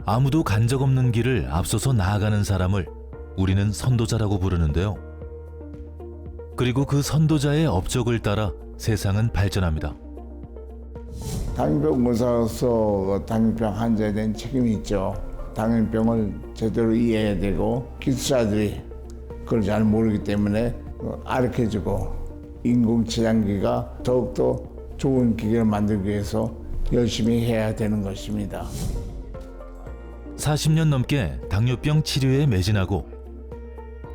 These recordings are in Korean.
아무도 간 적 없는 길을 앞서서 나아가는 사람을 우리는 선도자라고 부르는데요. 그리고 그 선도자의 업적을 따라 세상은 발전합니다. 당뇨병 의사로서 당뇨병 환자에 대한 책임이 있죠. 당뇨병을 제대로 이해해야 되고 기술자들이 그걸 잘 모르기 때문에 가르쳐주고 인공치료기가 더욱더 좋은 기계를 만들기 위해서 열심히 해야 되는 것입니다. 40년 넘게 당뇨병 치료에 매진하고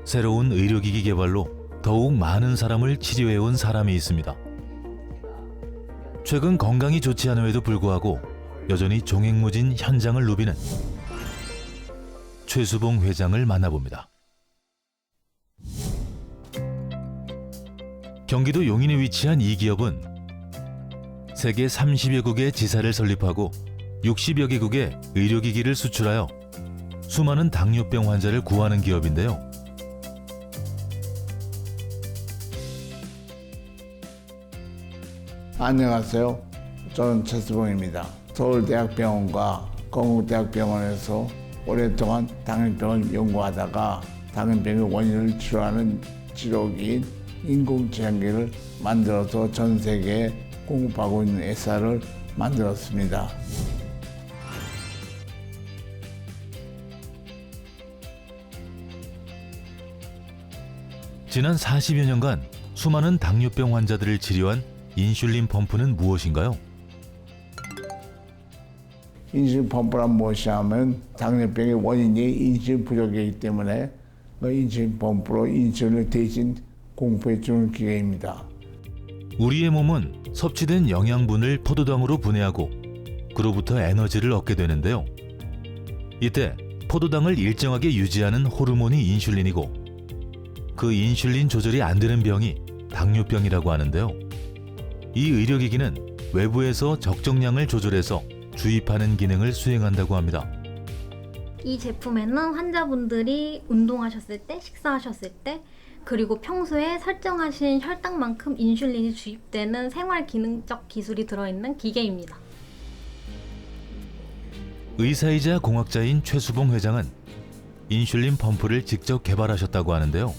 새로운 의료기기 개발로 더욱 많은 사람을 치료해온 사람이 있습니다. 최근 건강이 좋지 않음에도 불구하고 여전히 종횡무진 현장을 누비는 최수봉 회장을 만나봅니다. 경기도 용인에 위치한 이 기업은 세계 30여 국의 지사를 설립하고 60여 개국에 의료기기를 수출하여 수많은 당뇨병 환자를 구하는 기업인데요. 안녕하세요. 저는 최수봉입니다. 서울대학병원과 건국대학병원에서 오랫동안 당뇨병을 연구하다가 당뇨병의 원인을 치료하는 치료기인 인공지향기를 만들어서 전 세계에 공급하고 있는 회사를 만들었습니다. 지난 40여 년간 수많은 당뇨병 환자들을 치료한 인슐린 펌프는 무엇인가요? 인슐린 펌프란 무엇이냐면 당뇨병의 원인이 인슐린 부족이기 때문에 그 인슐린 펌프로 인슐린을 대신 공급해 주는 기계입니다. 우리의 몸은 섭취된 영양분을 포도당으로 분해하고 그로부터 에너지를 얻게 되는데요. 이때 포도당을 일정하게 유지하는 호르몬이 인슐린이고 그 인슐린 조절이 안 되는 병이 당뇨병이라고 하는데요. 이 의료기기는 외부에서 적정량을 조절해서 주입하는 기능을 수행한다고 합니다. 이 제품에는 환자분들이 운동하셨을 때, 식사하셨을 때, 그리고 평소에 설정하신 혈당만큼 인슐린이 주입되는 생활 기능적 기술이 들어있는 기계입니다. 의사이자 공학자인 최수봉 회장은 인슐린 펌프를 직접 개발하셨다고 하는데요.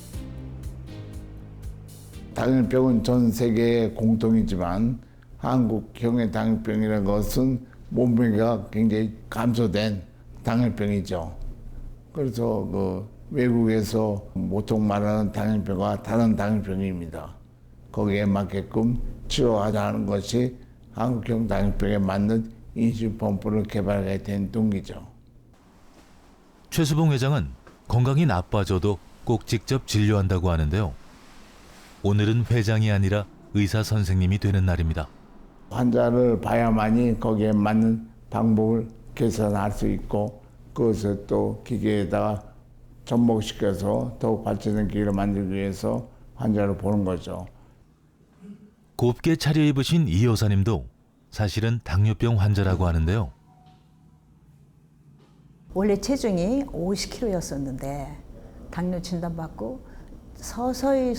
당뇨병은 전 세계의 공통이지만 한국형의 당뇨병이라는 것은 몸무게가 굉장히 감소된 당뇨병이죠. 그래서 외국에서 보통 말하는 당뇨병과 다른 당뇨병입니다. 거기에 맞게끔 치료하자는 것이 한국형 당뇨병에 맞는 인슐린 펌프를 개발하게 된 동기죠. 최수봉 회장은 건강이 나빠져도 꼭 직접 진료한다고 하는데요. 오늘은 회장이 아니라 의사 선생님이 되는 날입니다. 환자를 봐야만이 거기에 맞는 방법을 개선할 수 있고 그것을 또 기계에다가 접목시켜서 더욱 발전된 기계를 만들기 위해서 환자를 보는 거죠. 곱게 차려입으신 이 여사님도 사실은 당뇨병 환자라고 하는데요. 원래 체중이 50kg였었는데 당뇨 진단받고 서서히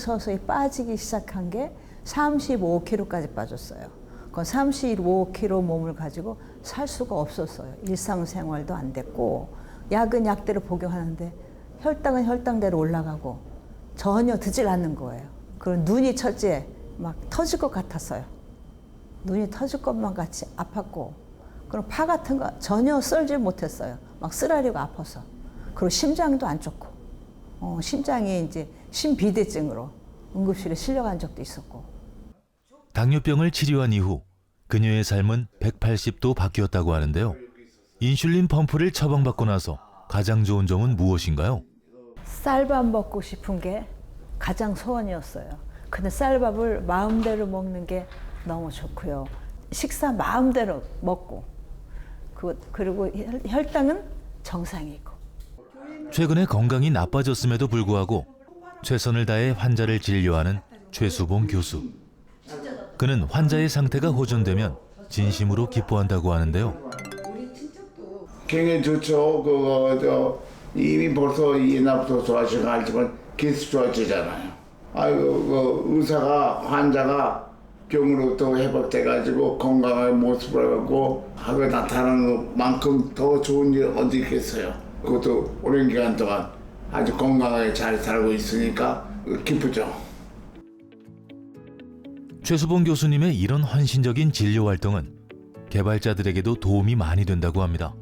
빠지기 시작한 게 35kg까지 빠졌어요. 그건 35kg 몸을 가지고 살 수가 없었어요. 일상생활도 안 됐고 약은 약대로 복용하는데 혈당은 혈당대로 올라가고 전혀 듣질 않는 거예요. 그리고 눈이 첫째 막 터질 것 같았어요. 눈이 터질 것만 같이 아팠고 그럼 파 같은 거 전혀 썰지 못했어요. 막 쓰라리고 아파서. 그리고 심장도 안 좋고 심장이 이제 심비대증으로 응급실에 실려간 적도 있었고. 당뇨병을 치료한 이후 그녀의 삶은 180도 바뀌었다고 하는데요. 인슐린 펌프를 처방받고 나서 가장 좋은 점은 무엇인가요? 쌀밥 먹고 싶은 게 가장 소원이었어요. 근데 쌀밥을 마음대로 먹는 게 너무 좋고요. 식사 마음대로 먹고 그리고 혈당은 정상이고. 최근에 건강이 나빠졌음에도 불구하고 최선을 다해 환자를 진료하는 최수봉 교수. 그는 환자의 상태가 호전되면 진심으로 기뻐한다고 하는데요. 굉장히 좋죠. 이미 벌써 옛날부터 좋아지고 알지만 계속 좋아지잖아요. 아이고, 의사가 환자가 병으로부터 회복돼가지고 건강한 모습을 갖고 하고 나타나는 것만큼 더 좋은 일 어디 있겠어요. 그것도 오랜 기간 동안 아주 건강하게 잘 살고 있으니까 기쁘죠. 최수봉 교수님의 이런 헌신적인 진료 활동은 개발자들에게도 도움이 많이 된다고 합니다.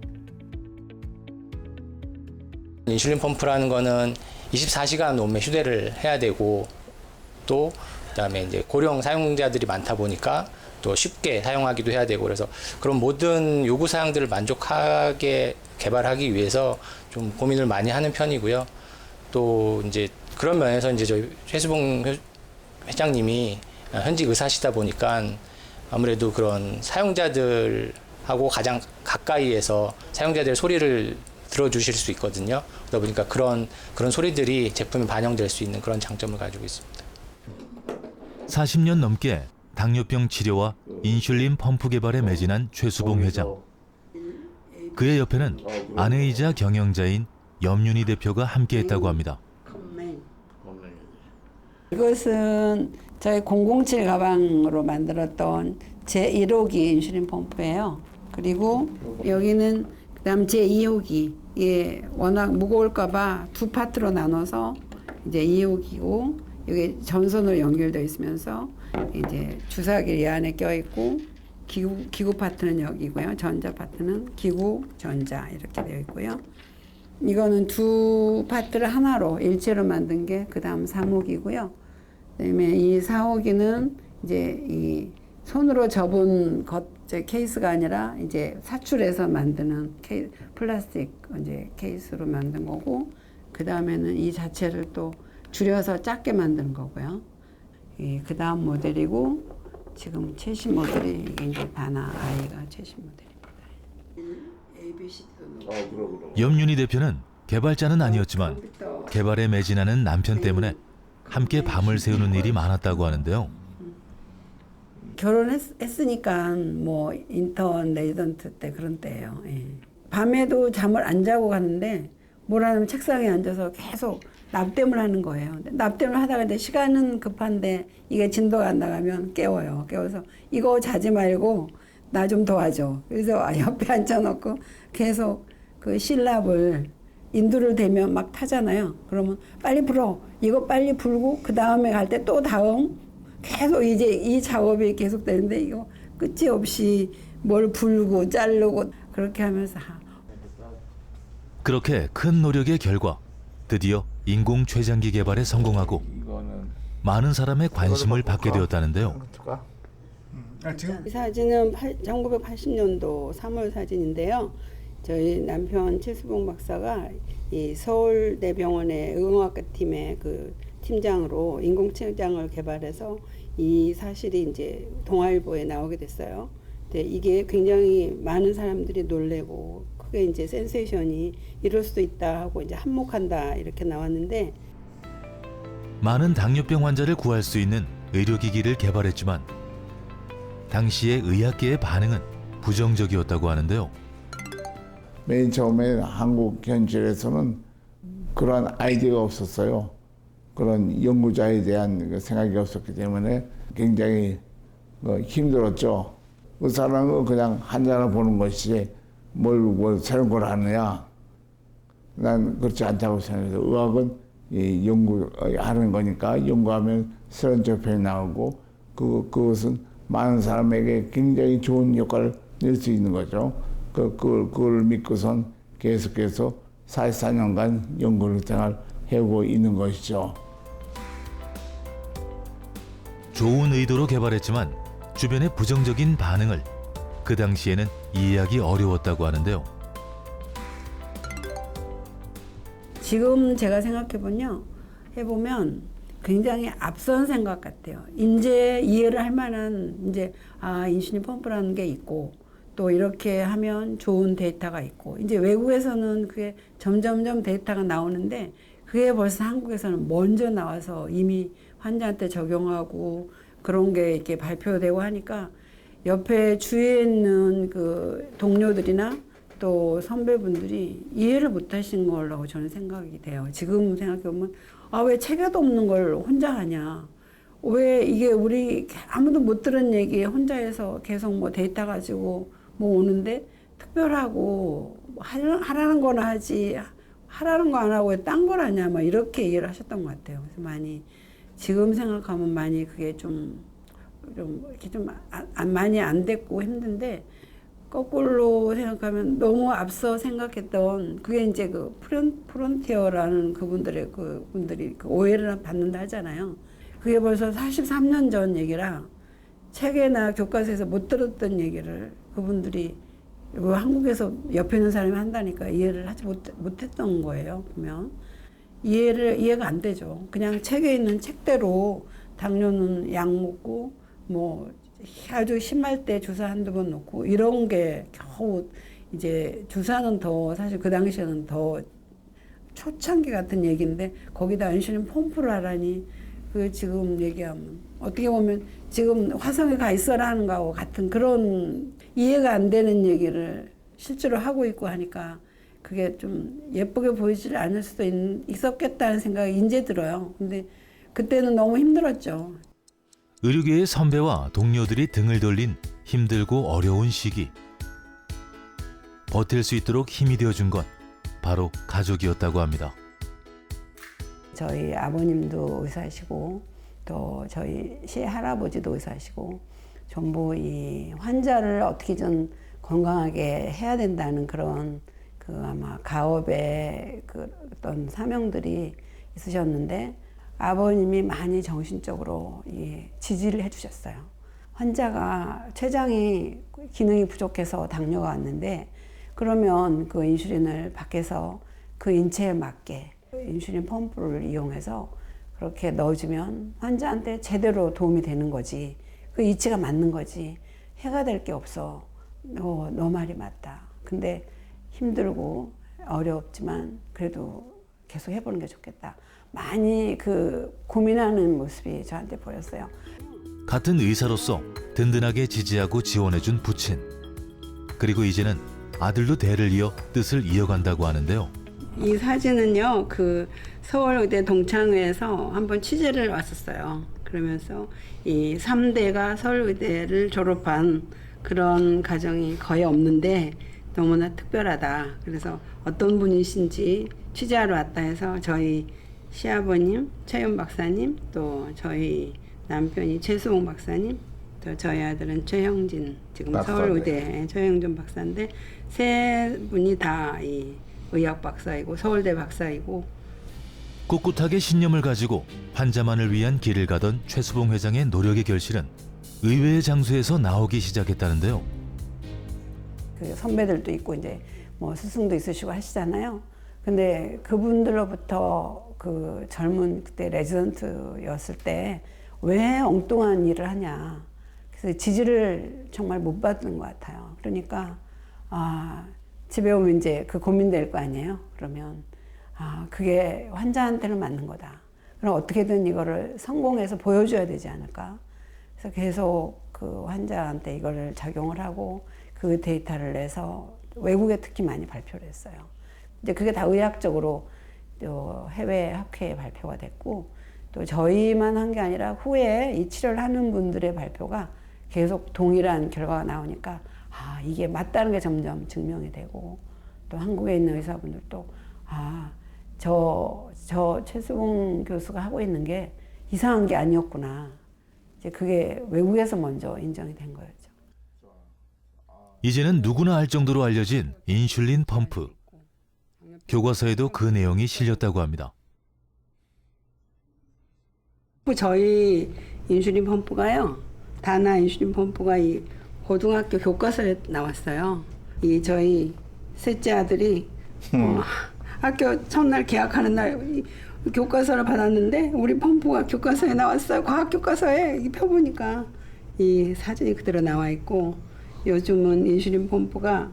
인슐린 펌프라는 거는 24시간 몸에 휴대를 해야 되고 또 그다음에 이제 고령 사용자들이 많다 보니까 또 쉽게 사용하기도 해야 되고 그래서 그런 모든 요구 사항들을 만족하게 개발하기 위해서 좀 고민을 많이 하는 편이고요. 또 이제 그런 면에서 이제 저희 최수봉 회장님이 현직 의사시다 보니까 아무래도 그런 사용자들하고 가장 가까이에서 사용자들의 소리를 들어주실 수 있거든요. 그러다 보니까 그런 소리들이 제품에 반영될 수 있는 그런 장점을 가지고 있습니다. 40년 넘게 당뇨병 치료와 인슐린 펌프 개발에 매진한 최수봉 회장. 그의 옆에는 아내이자 경영자인 염윤희 대표가 함께했다고 합니다. 이것은 저희 007 가방으로 만들었던 제1호기 인슐린 펌프예요. 그리고 여기는 그다음 제2호기. 예, 워낙 무거울까봐 두 파트로 나눠서 이제 2호기고 여기 전선으로 연결되어 있으면서 이제 주사기 이 안에 껴 있고 기구 파트는 여기고요. 전자 파트는 기구, 전자 이렇게 되어 있고요. 이거는 두 파트를 하나로 일체로 만든 게 그다음 3호기고요. 그다음에 이 4호기는 이제 이 손으로 접은 케이스가 아니라 이제 사출해서 만드는 플라스틱 이제 케이스로 만든 거고, 그 다음에는 이 자체를 또 줄여서 작게 만드는 거고요. 그 다음 모델이고 지금 최신 모델이 이게 이제 다나 아이가 최신 모델입니다. 염윤희 대표는 개발자는 아니었지만 개발에 매진하는 남편 때문에 함께 밤을 새우는 일이 많았다고 하는데요. 결혼했으니까 뭐 인턴 레지던트 때 그런 때예요. 예. 밤에도 잠을 안 자고 가는데 뭐라면 책상에 앉아서 계속 납땜을 하는 거예요. 납땜을 하다가 이제 시간은 급한데 이게 진도가 안 나가면 깨워요. 깨워서 이거 자지 말고 나 좀 도와줘. 그래서 옆에 앉혀놓고 계속 그 실랍을 인두를 대면 막 타잖아요. 그러면 빨리 불어. 이거 빨리 불고 그 다음에 갈 때 또 다음. 계속 이제 이 작업이 계속 되는데 이거 끝이 없이 뭘 불고 자르고 그렇게 하면서 그렇게 큰 노력의 결과 드디어 인공 췌장기 개발에 성공하고 많은 사람의 관심을 받게 되었다는데요. 이 사진은 1980년도 3월 사진인데요. 저희 남편 최수봉 박사가 이 서울대병원의 의공학과 팀의 그 팀장으로 인공췌장을 개발해서 이 사실이 이제 동아일보에 나오게 됐어요. 근데 이게 굉장히 많은 사람들이 놀래고 크게 이제 센세이션이 이럴 수도 있다 하고 이제 한몫한다 이렇게 나왔는데, 많은 당뇨병 환자를 구할 수 있는 의료기기를 개발했지만 당시의 의학계의 반응은 부정적이었다고 하는데요. 맨 처음에 한국 현실에서는 그런 아이디어가 없었어요. 그런 연구자에 대한 생각이 없었기 때문에 굉장히 힘들었죠. 의사는 그냥 환자를 보는 것이 뭘 새로운 걸 하느냐. 난 그렇지 않다고 생각해서 의학은 연구하는 거니까 연구하면 새로운 제품이 나오고 그것은 많은 사람에게 굉장히 좋은 효과를 낼 수 있는 거죠. 그걸 믿고선 계속해서 44년간 연구를 해오고 있는 것이죠. 좋은 의도로 개발했지만 주변의 부정적인 반응을 그 당시에는 이해하기 어려웠다고 하는데요. 지금 제가 해보면 굉장히 앞선 생각 같아요. 이제 이해를 할 만한 이제 인슐린 펌프라는 게 있고 또 이렇게 하면 좋은 데이터가 있고 이제 외국에서는 그게 점점점 데이터가 나오는데 그게 벌써 한국에서는 먼저 나와서 이미 환자한테 적용하고 그런 게 이렇게 발표되고 하니까 옆에 주위에 있는 그 동료들이나 또 선배분들이 이해를 못 하신 거라고 저는 생각이 돼요. 지금 생각해보면 왜 책에도 없는 걸 혼자 하냐. 왜 이게 우리 아무도 못 들은 얘기 혼자해서 계속 뭐 데이터 가지고 뭐 오는데 특별하고 뭐 하라는 거나 하지 하라는 거 안 하고 왜 딴 걸 하냐 막 이렇게 얘기를 하셨던 것 같아요. 그래서 많이 지금 생각하면 많이 그게 좀 이렇게 좀 많이 안 됐고 힘든데 거꾸로 생각하면 너무 앞서 생각했던 그게 이제 그 프론티어라는 그분들이 그 오해를 받는다 하잖아요. 그게 벌써 43년 전 얘기라 책이나 교과서에서 못 들었던 얘기를 그분들이 뭐 한국에서 옆에 있는 사람이 한다니까 이해를 하지 못했던 거예요. 보면 이해가 안 되죠. 그냥 책에 있는 책대로 당뇨는 약 먹고 뭐 아주 심할 때 주사 한두 번 놓고 이런 게 겨우 이제 주사는 더 사실 그 당시에는 더 초창기 같은 얘기인데 거기다 인슐린 펌프를 하라니 그 지금 얘기하면 어떻게 보면 지금 화성에 가 있어라 하는 거하고 같은 그런 이해가 안 되는 얘기를 실제로 하고 있고 하니까 그게 좀 예쁘게 보이질 않을 수도 있었겠다는 생각이 이제 들어요. 근데 그때는 너무 힘들었죠. 의료계의 선배와 동료들이 등을 돌린 힘들고 어려운 시기. 버틸 수 있도록 힘이 되어준 건 바로 가족이었다고 합니다. 저희 아버님도 의사시고 또 저희 시할아버지도 의사시고 전부 이 환자를 어떻게든 건강하게 해야 된다는 그런 그 아마 가업의 그 어떤 사명들이 있으셨는데 아버님이 많이 정신적으로 지지를 해주셨어요. 환자가 췌장이 기능이 부족해서 당뇨가 왔는데 그러면 그 인슐린을 밖에서 그 인체에 맞게 인슐린 펌프를 이용해서 그렇게 넣어주면 환자한테 제대로 도움이 되는 거지. 그 이치가 맞는 거지. 해가 될 게 없어. 너 말이 맞다. 근데 힘들고 어렵지만 그래도 계속 해보는 게 좋겠다. 많이 그 고민하는 모습이 저한테 보였어요. 같은 의사로서 든든하게 지지하고 지원해준 부친. 그리고 이제는 아들도 대를 이어 뜻을 이어간다고 하는데요. 이 사진은요, 그 서울의대 동창회에서 한번 취재를 왔었어요. 그러면서 이 3대가 서울의대를 졸업한 그런 가정이 거의 없는데 너무나 특별하다. 그래서 어떤 분이신지 취재하러 왔다 해서 저희 시아버님 최윤 박사님, 또 저희 남편이 최수봉 박사님, 또 저희 아들은 최형진, 지금 박사네. 서울의대 최형진 박사인데 세 분이 다 이 의학 박사이고 서울대 박사이고. 꿋꿋하게 신념을 가지고 환자만을 위한 길을 가던 최수봉 회장의 노력의 결실은 의외의 장소에서 나오기 시작했다는데요. 그 선배들도 있고 이제 뭐 스승도 있으시고 하시잖아요. 근데 그분들로부터 그 젊은 그때 레지던트였을 때 왜 엉뚱한 일을 하냐. 그래서 지지를 정말 못 받는 것 같아요. 그러니까 집에 오면 이제 그 고민될 거 아니에요. 그러면 그게 환자한테는 맞는 거다. 그럼 어떻게든 이거를 성공해서 보여줘야 되지 않을까. 그래서 계속 그 환자한테 이거를 작용을 하고 그 데이터를 내서 외국에 특히 많이 발표를 했어요. 이제 그게 다 의학적으로 또 해외 학회에 발표가 됐고 또 저희만 한 게 아니라 후에 이 치료를 하는 분들의 발표가 계속 동일한 결과가 나오니까 이게 맞다는 게 점점 증명이 되고 또 한국에 있는 의사분들도 저 최수봉 교수가 하고 있는 게 이상한 게 아니었구나. 이제 그게 외국에서 먼저 인정이 된 거였죠. 이제는 누구나 알 정도로 알려진 인슐린 펌프. 교과서에도 그 내용이 실렸다고 합니다. 저희 인슐린 펌프가요. 다나 인슐린 펌프가 이 고등학교 교과서에 나왔어요. 이 저희 셋째 아들이 학교 첫날 개학하는 날 교과서를 받았는데 우리 펌프가 교과서에 나왔어요. 과학 교과서에 이 펴보니까 이 사진이 그대로 나와 있고 요즘은 인슐린 펌프가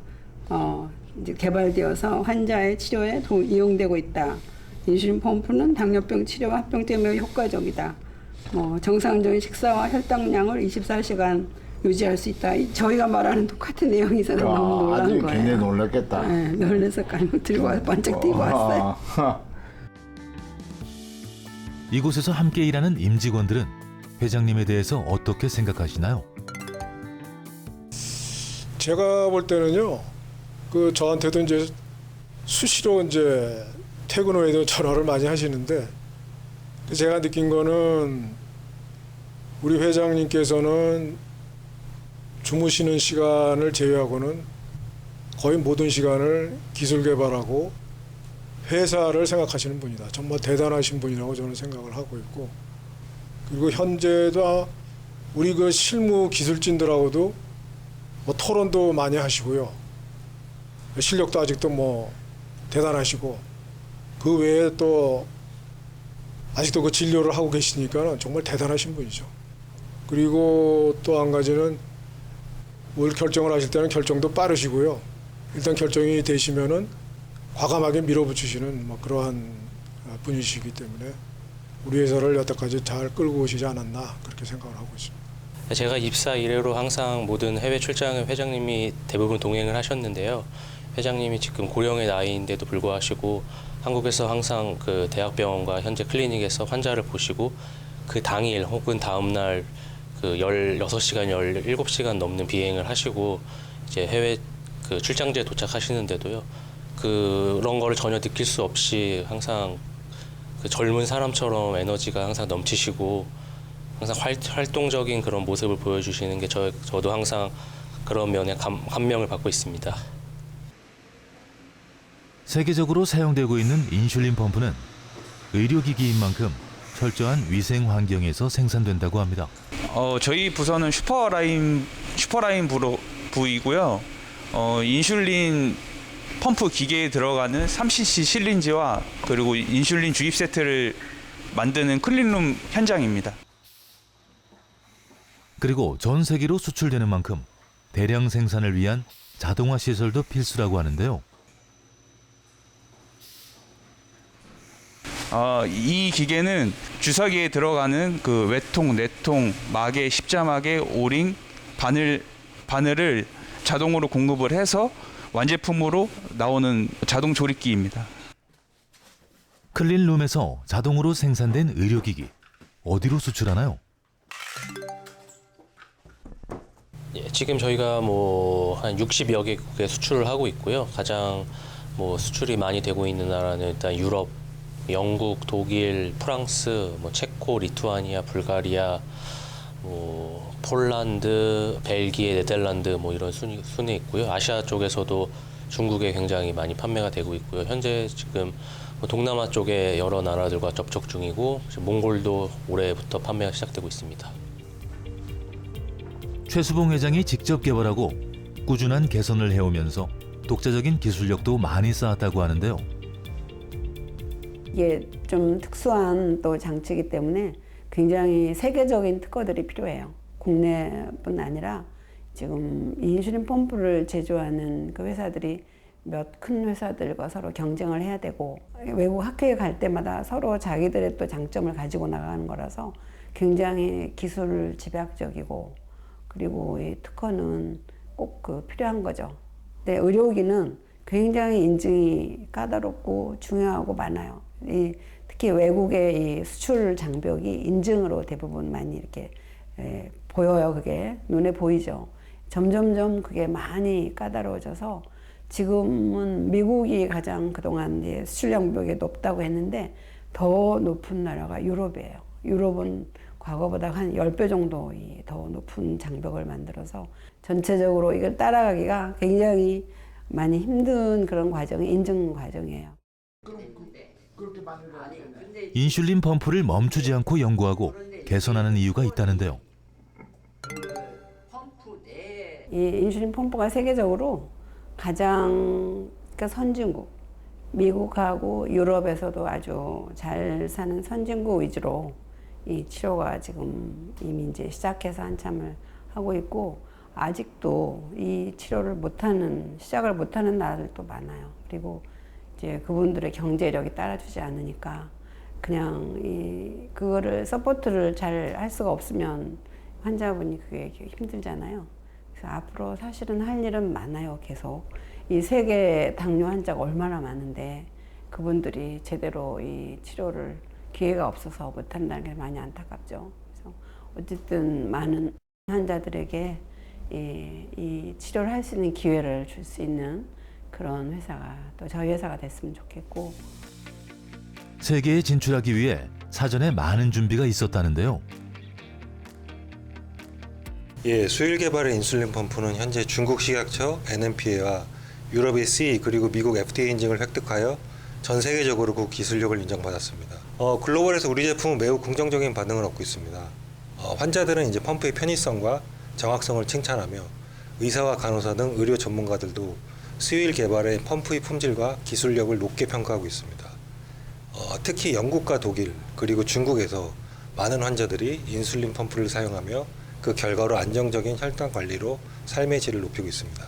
이제 개발되어서 환자의 치료에 이용되고 있다. 인슐린 펌프는 당뇨병 치료와 합병증에 매우 효과적이다. 정상적인 식사와 혈당량을 24시간 유지할 수 있다. 저희가 말하는 똑같은 내용이 있어서 너무 놀란 아주 거예요. 굉장히 놀랐겠다. 네, 놀라서 깔고 들고 와서 번쩍 들고 왔어요. 이곳에서 함께 일하는 임직원들은 회장님에 대해서 어떻게 생각하시나요? 제가 볼 때는요, 저한테도 이제 수시로 이제 퇴근 후에도 전화를 많이 하시는데, 제가 느낀 거는 우리 회장님께서는 주무시는 시간을 제외하고는 거의 모든 시간을 기술 개발하고 회사를 생각하시는 분이다. 정말 대단하신 분이라고 저는 생각을 하고 있고, 그리고 현재도 우리 실무 기술진들하고도 토론도 많이 하시고요. 실력도 아직도 대단하시고, 그 외에 또 아직도 그 진료를 하고 계시니까 정말 대단하신 분이죠. 그리고 또 한 가지는 뭘 결정을 하실 때는 결정도 빠르시고요. 일단 결정이 되시면은 과감하게 밀어붙이시는 그러한 분이시기 때문에 우리 회사를 여태까지 잘 끌고 오시지 않았나 그렇게 생각을 하고 있습니다. 제가 입사 이래로 항상 모든 해외 출장을 회장님이 대부분 동행을 하셨는데요. 회장님이 지금 고령의 나이인데도 불구하고 한국에서 항상 그 대학병원과 현재 클리닉에서 환자를 보시고 그 당일 혹은 다음 날 그 16시간, 17시간 넘는 비행을 하시고 이제 해외 그 출장지에 도착하시는데도요. 그런 거를 전혀 느낄 수 없이 항상 그 젊은 사람처럼 에너지가 항상 넘치시고 항상 활동적인 그런 모습을 보여주시는 게 저도 항상 그런 면에 감명을 받고 있습니다. 세계적으로 사용되고 있는 인슐린 펌프는 의료기기인 만큼 철저한 위생 환경에서 생산된다고 합니다. 저희 부서는 슈퍼라인 부이고요. 인슐린 펌프 기계에 들어가는 3cc 실린지와 그리고 인슐린 주입 세트를 만드는 클린룸 현장입니다. 그리고 전 세계로 수출되는 만큼 대량 생산을 위한 자동화 시설도 필수라고 하는데요. 이 기계는 주사기에 들어가는 그 외통, 내통, 마개, 십자마개, 오링, 바늘을 자동으로 공급을 해서 완제품으로 나오는 자동 조립기입니다. 클린룸에서 자동으로 생산된 의료기기 어디로 수출하나요? 예, 지금 저희가 한 60여 개국에 수출을 하고 있고요. 가장 수출이 많이 되고 있는 나라는 일단 유럽, 영국, 독일, 프랑스, 체코, 리투아니아, 불가리아, 폴란드, 벨기에, 네덜란드 이런 순위 있고요. 아시아 쪽에서도 중국에 굉장히 많이 판매가 되고 있고요. 현재 지금 동남아 쪽에 여러 나라들과 접촉 중이고 몽골도 올해부터 판매가 시작되고 있습니다. 최수봉 회장이 직접 개발하고 꾸준한 개선을 해오면서 독자적인 기술력도 많이 쌓았다고 하는데요. 이게 좀 특수한 또 장치이기 때문에 굉장히 세계적인 특허들이 필요해요. 국내뿐 아니라 지금 인슐린 펌프를 제조하는 그 회사들이 몇 큰 회사들과 서로 경쟁을 해야 되고 외국 학회에 갈 때마다 서로 자기들의 또 장점을 가지고 나가는 거라서 굉장히 기술 집약적이고 그리고 이 특허는 꼭 필요한 거죠. 근데 의료기는 굉장히 인증이 까다롭고 중요하고 많아요. 특히 외국의 이 수출 장벽이 인증으로 대부분 많이 이렇게 보여요. 그게 눈에 보이죠. 점점점 그게 많이 까다로워져서 지금은 미국이 가장 그동안 이제 수출 장벽이 높다고 했는데 더 높은 나라가 유럽이에요. 유럽은 과거보다 한 10배 정도 더 높은 장벽을 만들어서 전체적으로 이걸 따라가기가 굉장히 많이 힘든 그런 과정이 인증 과정이에요. 인슐린 펌프를 멈추지 않고 연구하고 개선하는 이유가 있다는데요. 이 인슐린 펌프가 세계적으로 가장 선진국, 미국하고 유럽에서도 아주 잘 사는 선진국 위주로 이 치료가 지금 이미 이제 시작해서 한참을 하고 있고 아직도 이 치료를 시작을 못하는 나라들도 많아요. 그리고 이제 그분들의 경제력이 따라주지 않으니까 그냥 그거를 서포트를 잘 할 수가 없으면 환자분이 그게 힘들잖아요. 그래서 앞으로 사실은 할 일은 많아요. 계속 이 세계 당뇨 환자가 얼마나 많은데 그분들이 제대로 이 치료를 기회가 없어서 못한다는 게 많이 안타깝죠. 그래서 어쨌든 많은 환자들에게 이 치료를 할 수 있는 기회를 줄 수 있는 그런 회사가 또 저희 회사가 됐으면 좋겠고. 세계에 진출하기 위해 사전에 많은 준비가 있었다는데요. 예, 수일 개발의 인슐린 펌프는 현재 중국 식약처 NMPA와 유럽의 CE 그리고 미국 FDA 인증을 획득하여 전 세계적으로 그 기술력을 인정받았습니다. 글로벌에서 우리 제품은 매우 긍정적인 반응을 얻고 있습니다. 환자들은 이제 펌프의 편의성과 정확성을 칭찬하며 의사와 간호사 등 의료 전문가들도 수일 개발의 펌프의 품질과 기술력을 높게 평가하고 있습니다. 특히 영국과 독일 그리고 중국에서 많은 환자들이 인슐린 펌프를 사용하며 그 결과로 안정적인 혈당 관리로 삶의 질을 높이고 있습니다.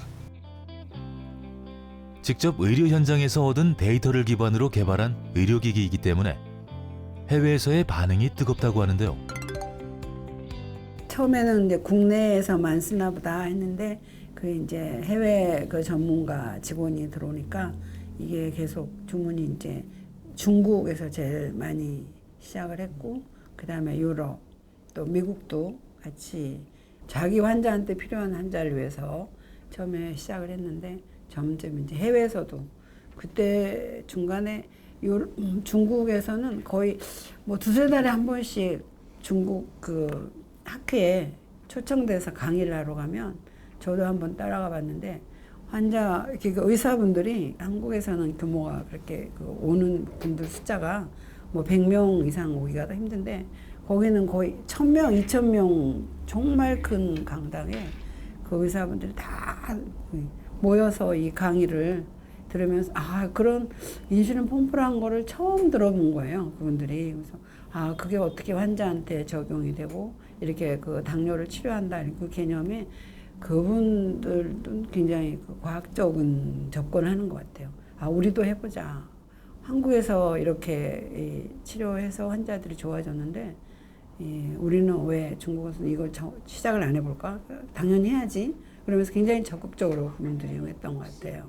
직접 의료 현장에서 얻은 데이터를 기반으로 개발한 의료기기이기 때문에 해외에서의 반응이 뜨겁다고 하는데요. 처음에는 이제 국내에서만 쓰나 보다 했는데 그 이제 해외 그 전문가 직원이 들어오니까 이게 계속 주문이 이제 중국에서 제일 많이 시작을 했고 그다음에 유럽 또 미국도 같이 자기 환자한테 필요한 환자를 위해서 처음에 시작을 했는데 점점 이제 해외에서도 그때 중간에 중국에서는 거의 뭐 두세 달에 한 번씩 중국 그 학회에 초청돼서 강의를 하러 가면 저도 한번 따라가 봤는데 환자 그 의사분들이 한국에서는 규모가 그렇게 그 오는 분들 숫자가 뭐 100명 이상 오기가 더 힘든데 거기는 거의 1000명, 2000명 정말 큰 강당에 그 의사분들이 다 모여서 이 강의를 들으면서 그런 인슐린 펌프라는 거를 처음 들어본 거예요. 그분들이. 그래서 그게 어떻게 환자한테 적용이 되고 이렇게 그 당뇨를 치료한다 그 개념이 그분들도 굉장히 그 과학적인 접근을 하는 것 같아요. 우리도 해보자. 한국에서 이렇게 치료해서 환자들이 좋아졌는데 우리는 왜 중국에서 이걸 시작을 안 해볼까? 당연히 해야지. 그러면서 굉장히 적극적으로 그분들이 했던 것 같아요.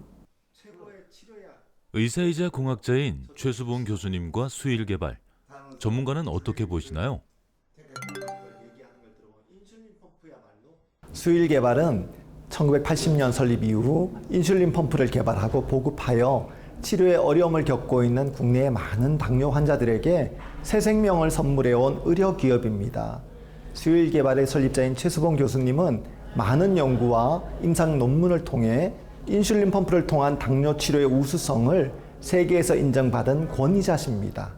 의사이자 공학자인 최수봉 교수님과 수일 개발, 전문가는 어떻게 보시나요? 수일 개발은 1980년 설립 이후 인슐린 펌프를 개발하고 보급하여 치료에 어려움을 겪고 있는 국내의 많은 당뇨 환자들에게 새 생명을 선물해온 의료 기업입니다. 수일 개발의 설립자인 최수봉 교수님은 많은 연구와 임상 논문을 통해 인슐린 펌프를 통한 당뇨 치료의 우수성을 세계에서 인정받은 권위자십니다.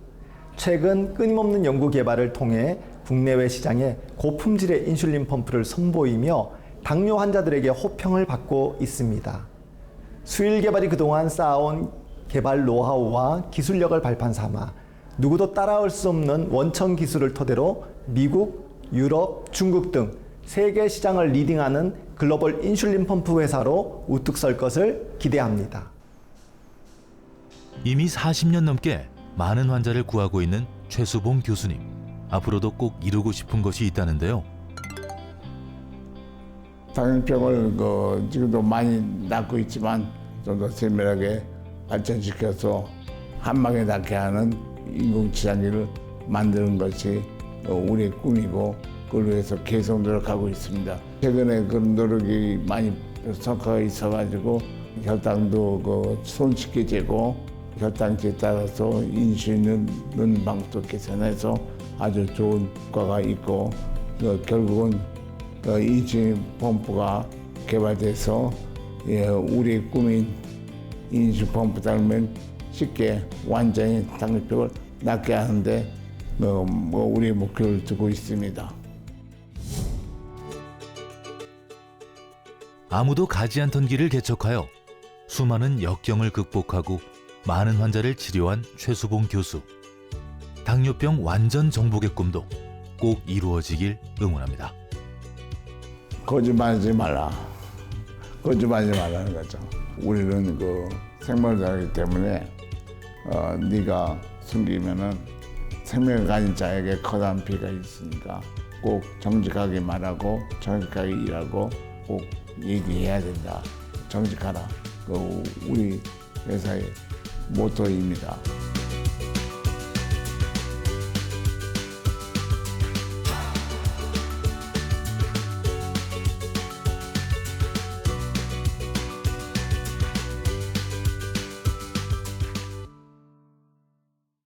최근 끊임없는 연구 개발을 통해 국내외 시장에 고품질의 인슐린 펌프를 선보이며 당뇨 환자들에게 호평을 받고 있습니다. 수일 개발이 그동안 쌓아온 개발 노하우와 기술력을 발판 삼아 누구도 따라올 수 없는 원천 기술을 토대로 미국, 유럽, 중국 등 세계 시장을 리딩하는 글로벌 인슐린 펌프 회사로 우뚝 설 것을 기대합니다. 이미 40년 넘게 많은 환자를 구하고 있는 최수봉 교수님. 앞으로도 꼭 이루고 싶은 것이 있다는데요. 당뇨병을 지금도 많이 낫고 있지만 좀 더 세밀하게 발전시켜서 한방에 낫게 하는 인공치료기를 만드는 것이 우리의 꿈이고 그걸 위해서 계속 노력하고 있습니다. 최근에 그런 노력이 많이 성과가 있어가지고 혈당도 손쉽게 재고 혈당치에 따라서 인슐린을 넣는 방법도 개선해서 아주 좋은 효과가 있고 결국은 인슐린 펌프가 개발돼서 우리의 꿈인 인슐린 펌프 달면 쉽게 완전히 당뇨병을 낫게 하는데 우리의 목표를 두고 있습니다. 아무도 가지 않던 길을 개척하여 수많은 역경을 극복하고 많은 환자를 치료한 최수봉 교수. 당뇨병 완전 정복의 꿈도 꼭 이루어지길 응원합니다. 거짓말하지 말라. 거짓말하지 말라는 거죠. 우리는 생명을 하기 때문에 네가 숨기면은 생명을 가진 자에게 커다란 피해가 있으니까 꼭 정직하게 말하고 정직하게 일하고 꼭 얘기해야 된다. 정직하라. 우리 회사의 모토입니다.